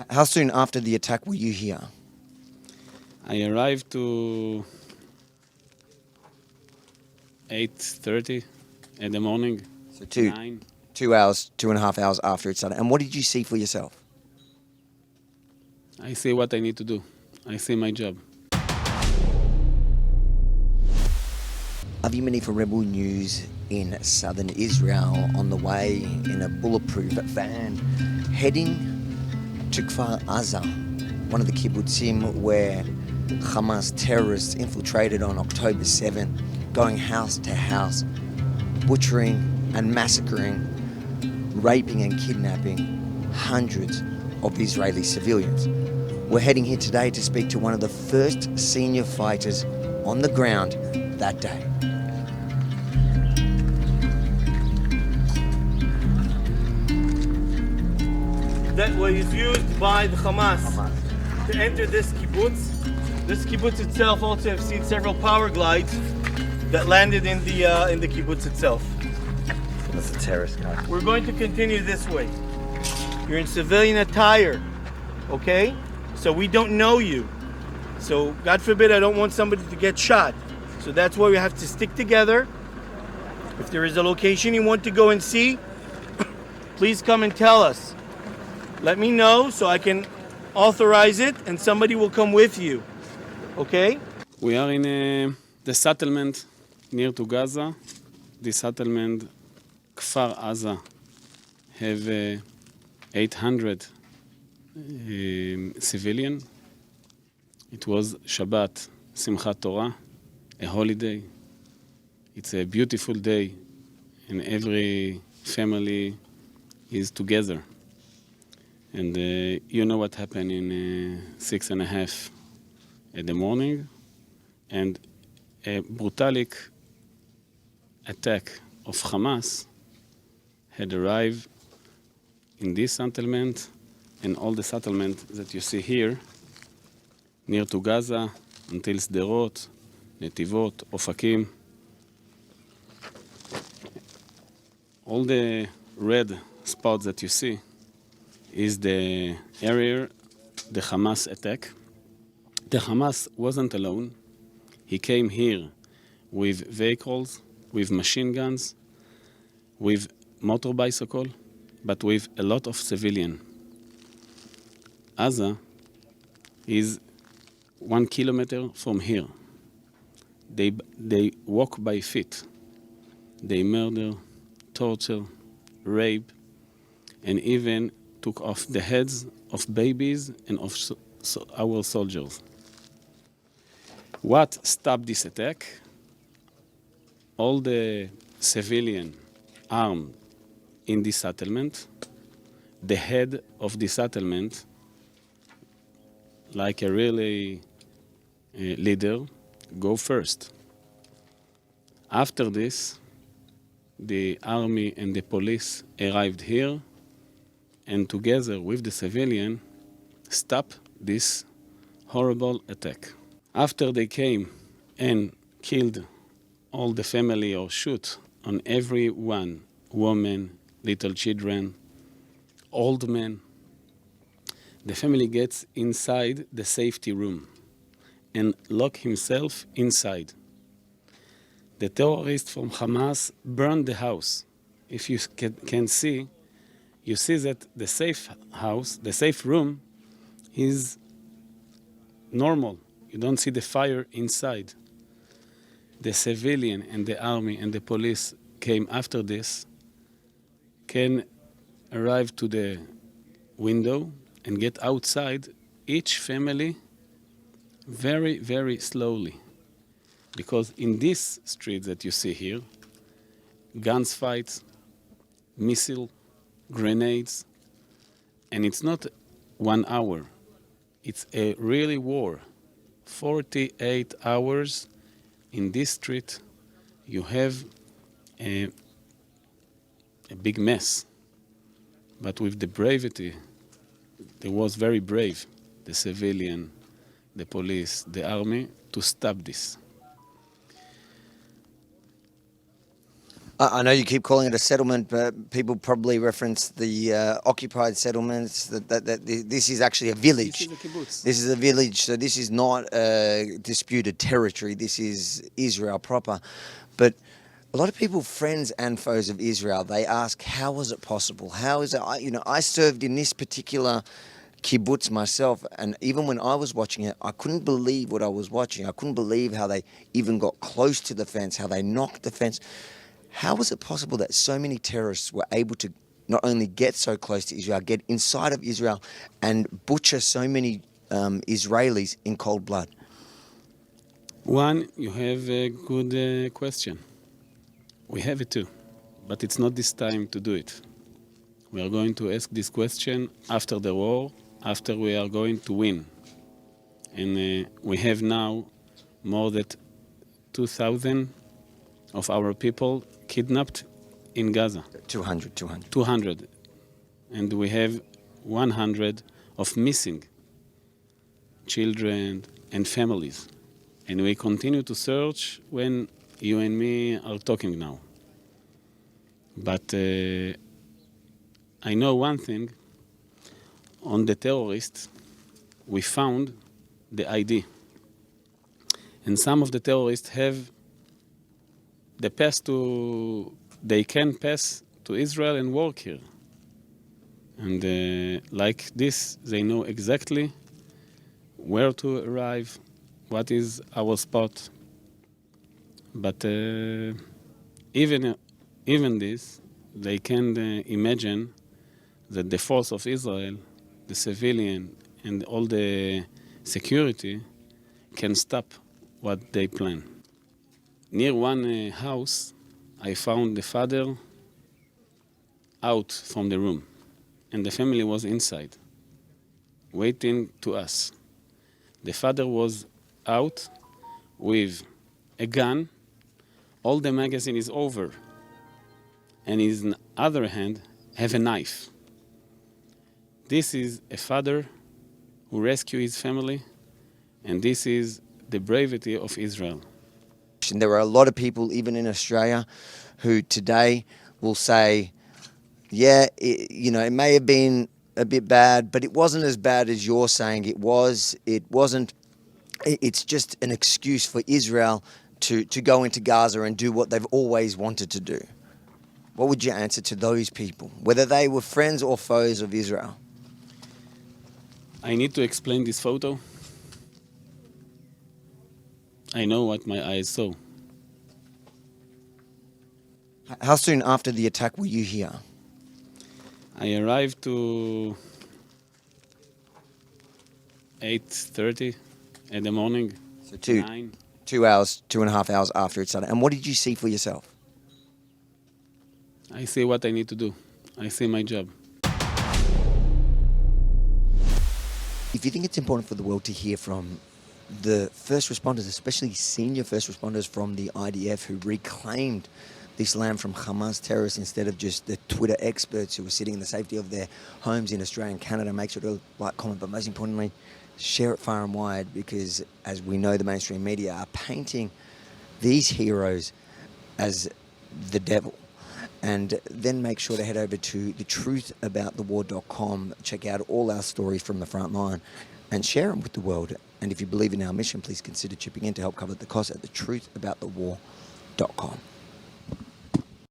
How soon after the attack were you here? I arrived to 8:30 in the morning. So 9. 2 hours, 2.5 hours after it started. And what did you see for yourself? I see what I need to do. I see my job. Avi Yemini for Rebel News in southern Israel, on the way in a bulletproof van heading to Kfar Aza, one of the kibbutzim where Hamas terrorists infiltrated on October 7, going house to house, butchering and massacring, raping and kidnapping hundreds of Israeli civilians. We're heading here today to speak to one of the first senior fighters on the ground that day. That was used by the Hamas to enter this kibbutz. This kibbutz itself also have seen several power glides that landed in the kibbutz itself. That's a terrorist guy. We're going to continue this way. You're in civilian attire, okay? So we don't know you. So God forbid I don't want somebody to get shot. So that's why we have to stick together. If there is a location you want to go and see, please come and tell us. Let me know so I can authorize it and somebody will come with you. Okay? We are in the settlement near to Gaza. The settlement Kfar Aza have 800 civilian. It was Shabbat, Simchat Torah, a holiday. It's a beautiful day and every family is together. And you know what happened in 6:30 in the morning, and a brutalic attack of Hamas had arrived in this settlement and all the settlement that you see here, near to Gaza, until Sderot, Netivot, Ofakim. All the red spots that you see is the area the Hamas attack. The Hamas wasn't alone. He came here with vehicles, with machine guns, with motor bicycle, but with a lot of civilian. Aza is 1 kilometer from here. They walk by feet. They murder, torture, rape, and even took off the heads of babies and of our soldiers. What stopped this attack? All the civilian armed in this settlement, the head of the settlement, like a really leader, go first. After this, the army and the police arrived here and together with the civilian, stop this horrible attack. After they came and killed all the family or shoot on everyone, women, little children, old men, the family gets inside the safety room and lock himself inside. The terrorists from Hamas burned the house. If you can see, you see that the safe house, the safe room, is normal. You don't see the fire inside. The civilian and the army and the police came after this, can arrive to the window and get outside each family very, very slowly. Because in this street that you see here, guns fights, missile, grenades, and it's not 1 hour. It's a really war. 48 hours in this street, you have a big mess. But with the bravery, they was very brave, the civilian, the police, the army, to stop this. I know you keep calling it a settlement, but people probably reference the occupied settlements. That this is actually a village. This is a kibbutz. This is a village, so this is not disputed territory. This is Israel proper. But a lot of people, friends and foes of Israel, they ask, how was it possible? How is it? I served in this particular kibbutz myself, and even when I was watching it, I couldn't believe what I was watching. I couldn't believe how they even got close to the fence, how they knocked the fence. How was it possible that so many terrorists were able to not only get so close to Israel, get inside of Israel and butcher so many Israelis in cold blood? One, you have a good question. We have it too, but it's not this time to do it. We are going to ask this question after the war, after we are going to win. And we have now more than 2,000 of our people kidnapped in Gaza. 200. And we have 100 of missing children and families. And we continue to search when you and me are talking now. But I know one thing. On the terrorists, we found the ID. And some of the terrorists have the pass they can pass to Israel and work here. And like this, they know exactly where to arrive, what is our spot. But even this, they can imagine that the force of Israel, the civilian, and all the security can stop what they plan. Near one house, I found the father out from the room, and the family was inside, waiting to us. The father was out with a gun. All the magazine is over, and in his other hand have a knife. This is a father who rescued his family, and this is the bravery of Israel. And there are a lot of people, even in Australia, who today will say, yeah, it may have been a bit bad, but it wasn't as bad as you're saying it was. It wasn't. It's just an excuse for Israel to go into Gaza and do what they've always wanted to do. What would you answer to those people, whether they were friends or foes of Israel? I need to explain this photo. I know what my eyes saw. How soon after the attack were you here? I arrived to 8:30 in the morning. So 9. 2.5 hours after it started. And what did you see for yourself? I see what I need to do. I see my job. If you think it's important for the world to hear from the first responders, especially senior first responders from the IDF who reclaimed this land from Hamas terrorists instead of just the Twitter experts who are sitting in the safety of their homes in Australia and Canada, make sure to like, comment, but most importantly, share it far and wide, because as we know, the mainstream media are painting these heroes as the devil. And then make sure to head over to thetruthaboutthewar.com, check out all our stories from the front line and share them with the world. And if you believe in our mission, please consider chipping in to help cover the cost at thetruthaboutthewar.com.